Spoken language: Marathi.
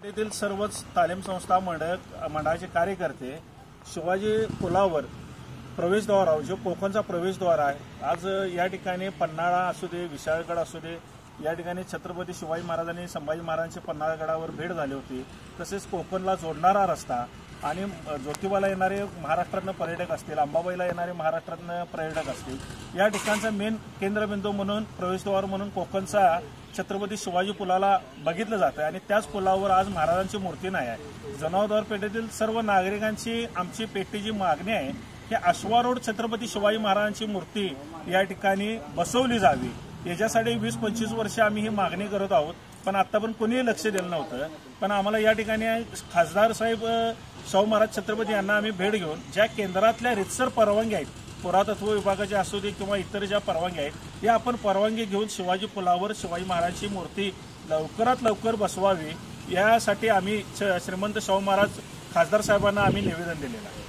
येथील सर्वच तालीम संस्था मंडळाचे कार्यकर्ते शिवाजी पुलावर प्रवेशद्वारावर जो कोकणचा प्रवेशद्वार आहे, आज या ठिकाणी पन्हाळा असू दे, विशाळगड असू दे, या ठिकाणी छत्रपती शिवाजी महाराजांनी संभाजी महाराजांची पन्हाळगडावर भेट झाली होती। तसेच कोकणला जोडणारा रस्ता आणि ज्योतिबाला येणारे महाराष्ट्रातनं पर्यटक असतील, अंबाबाईला येणारे महाराष्ट्रातनं पर्यटक असतील, या ठिकाणचा मेन केंद्रबिंदू म्हणून प्रवेशद्वार म्हणून कोकणचा छत्रपती शिवाजी पुलाला बघितलं जातं आणि त्याच पुलावर आज महाराजांची मूर्ती नाही आहे। जनावरदवार पेठेतील सर्व नागरिकांची आमची पेठेची मागणी आहे की आश्वा रोड छत्रपती शिवाजी महाराजांची मूर्ती या ठिकाणी बसवली जावी। याच्यासाठी 20-25 वर्ष आम्ही ही मागणी करत आहोत, पण आतापर्यंत कोणीही लक्ष दिलं नव्हतं। पण आम्हाला या ठिकाणी खासदार साहेब शाहू महाराज छत्रपती यांना आम्ही भेट घेऊन ज्या केंद्रातल्या रितसर परवानग्या आहेत, पुरातत्व विभागाच्या असू दे किंवा इतर ज्या परवानग्या आहेत, या आपण परवानगी घेऊन शिवाजी पुलावर शिवाजी महाराजांची मूर्ती लवकरात लवकर बसवावी यासाठी आम्ही श्रीमंत शाहू महाराज खासदार साहेबांना आम्ही निवेदन दिलेलं आहे।